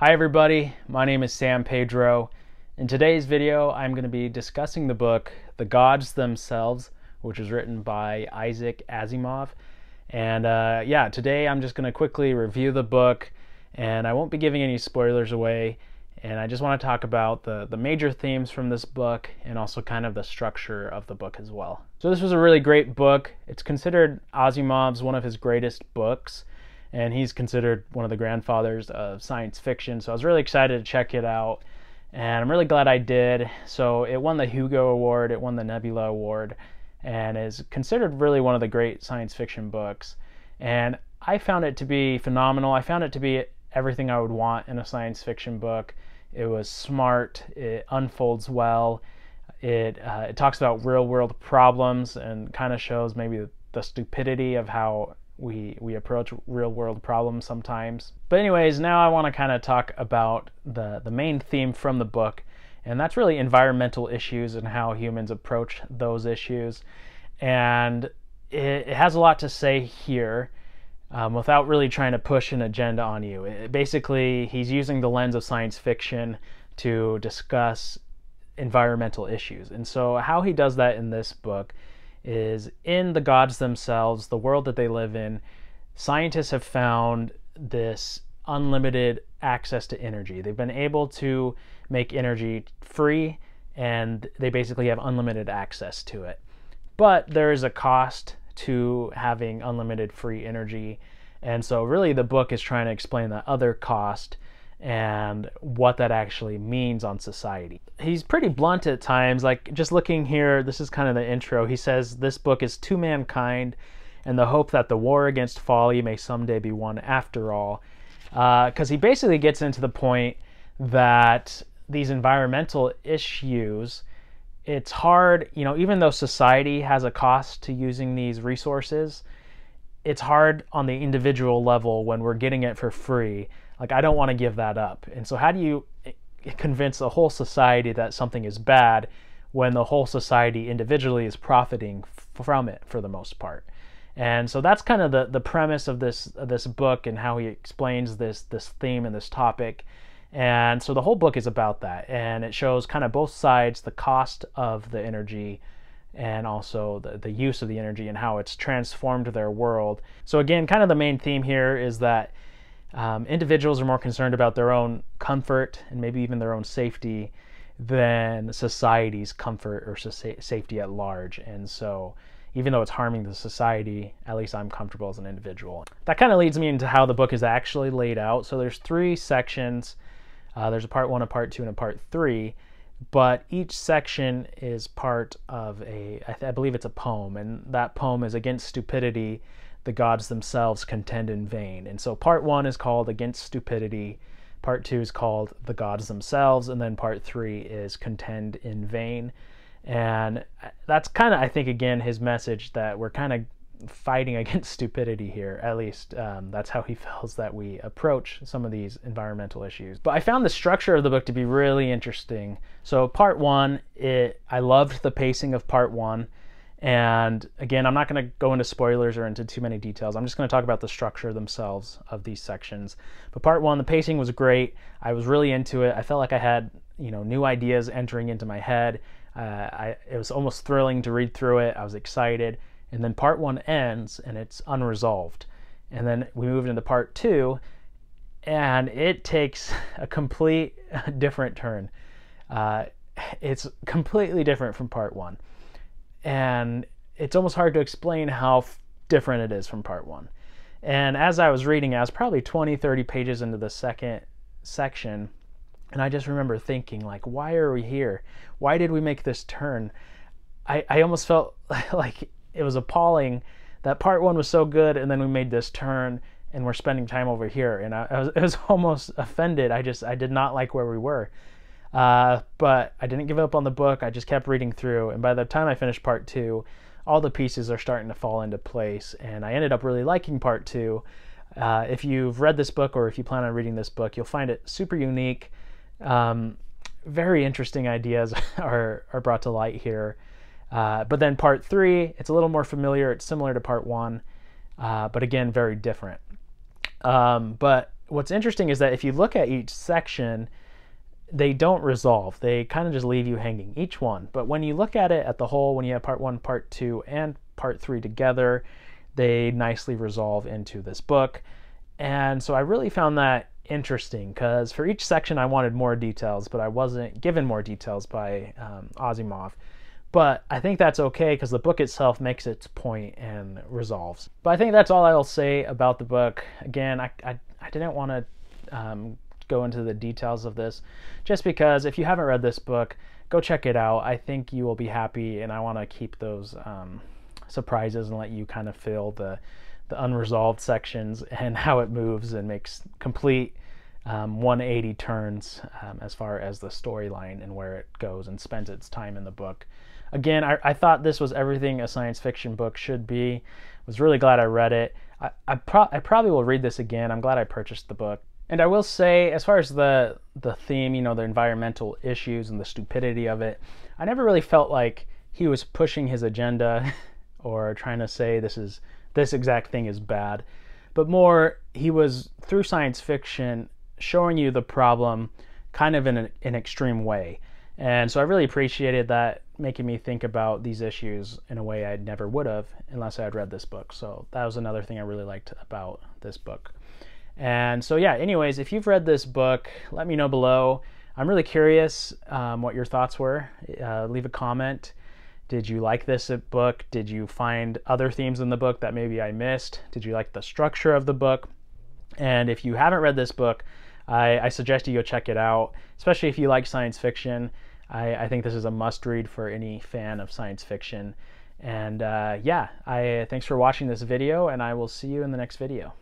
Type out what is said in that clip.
Hi everybody, my name is Sam Pedro. In today's video, I'm going to be discussing the book The Gods Themselves, which was written by Isaac Asimov. And today I'm just going to quickly review the book, and I won't be giving any spoilers away. And I just want to talk about the major themes from this book and also kind of the structure of the book as well. So this was a really great book. It's considered Asimov's one of his greatest books, and he's considered one of the grandfathers of science fiction. So I was really excited to check it out, and I'm really glad I did. So it won the Hugo Award, it won the Nebula Award, and is considered really one of the great science fiction books. And I found it to be phenomenal. I found it to be everything I would want in a science fiction book. It was smart, it unfolds well, it talks about real world problems and kind of shows maybe the stupidity of how we approach real world problems sometimes. But anyways, now I want to kind of talk about the main theme from the book, and that's really environmental issues and how humans approach those issues. And it has a lot to say here without really trying to push an agenda on you. Basically, he's using the lens of science fiction to discuss environmental issues. And so how he does that in this book is, in the gods themselves, the world that they live in, scientists have found this unlimited access to energy. They've been able to make energy free, and they basically have unlimited access to it. But there is a cost to having unlimited free energy, and so really the book is trying to explain that other cost and what that actually means on society. He's pretty blunt at times, like just looking here, this is kind of the intro. He says this book is to mankind and the hope that the war against folly may someday be won after all. Because he basically gets into the point that these environmental issues, it's hard, even though society has a cost to using these resources, it's hard on the individual level when we're getting it for free. Like, I don't want to give that up. And so how do you convince the whole society that something is bad when the whole society individually is profiting from it for the most part? And so that's kind of the premise of this book and how he explains this theme and this topic. And so the whole book is about that. And it shows kind of both sides, the cost of the energy and also the use of the energy and how it's transformed their world. So again, kind of the main theme here is that individuals are more concerned about their own comfort and maybe even their own safety than society's comfort or safety at large. And so even though it's harming the society, at least I'm comfortable as an individual. That kind of leads me into how the book is actually laid out. So there's 3 sections. There's a part 1, a part 2, and a part 3. But each section is part of I believe it's a poem. And that poem is Against Stupidity, the Gods Themselves Contend in Vain. And so part 1 is called Against Stupidity, part 2 is called The Gods Themselves, and then part 3 is Contend in Vain. And that's kind of, I think, again, his message that we're kind of fighting against stupidity here. At least that's how he feels that we approach some of these environmental issues. But I found the structure of the book to be really interesting. So part 1, I loved the pacing of part 1. And again, I'm not going to go into spoilers or into too many details. I'm just going to talk about the structure themselves of these sections. But part 1, the pacing was great. I was really into it. I felt like I had, new ideas entering into my head. It was almost thrilling to read through it. I was excited. And then part 1 ends and it's unresolved. And then we moved into part 2 and it takes a complete different turn. It's completely different from part 1. And it's almost hard to explain how different it is from part 1. And as I was reading, I was probably 20-30 pages into the second section, and I just remember thinking, like, why are we here? Why did we make this turn? I almost felt like it was appalling that part 1 was so good, and then we made this turn, and we're spending time over here. And I was almost offended. I did not like where we were. But I didn't give up on the book. I just kept reading through, and by the time I finished part 2, all the pieces are starting to fall into place, and I ended up really liking part 2. If you've read this book or if you plan on reading this book, you'll find it super unique. Very interesting ideas are brought to light here. But then part 3, it's a little more familiar. It's similar to part 1, but again, very different. But what's interesting is that if you look at each section, they don't resolve. They kind of just leave you hanging, each one. But when you look at it at the whole, when you have part 1, part 2, and part 3 together, they nicely resolve into this book. And so I really found that interesting, because for each section I wanted more details, but I wasn't given more details by Asimov. But I think that's okay, because the book itself makes its point and resolves. But I think that's all I'll say about the book. Again, I didn't want to go into the details of this, just because if you haven't read this book, go check it out. I think you will be happy, and I want to keep those surprises and let you kind of feel the unresolved sections and how it moves and makes complete 180 turns as far as the storyline and where it goes and spends its time in the book. Again, I thought this was everything a science fiction book should be. Was really glad I read it. I probably will read this again. I'm glad I purchased the book. And I will say, as far as the theme, you know, the environmental issues and the stupidity of it, I never really felt like he was pushing his agenda or trying to say this exact thing is bad, but more he was, through science fiction, showing you the problem kind of in an extreme way. And so I really appreciated that, making me think about these issues in a way I never would have unless I had read this book. So that was another thing I really liked about this book. And so yeah, anyways, if you've read this book, let me know below. I'm really curious what your thoughts were. Leave a comment. Did you like this book? Did you find other themes in the book that maybe I missed? Did you like the structure of the book? And if you haven't read this book, I suggest you go check it out, especially if you like science fiction. I think this is a must-read for any fan of science fiction. And yeah, thanks for watching this video, and I will see you in the next video.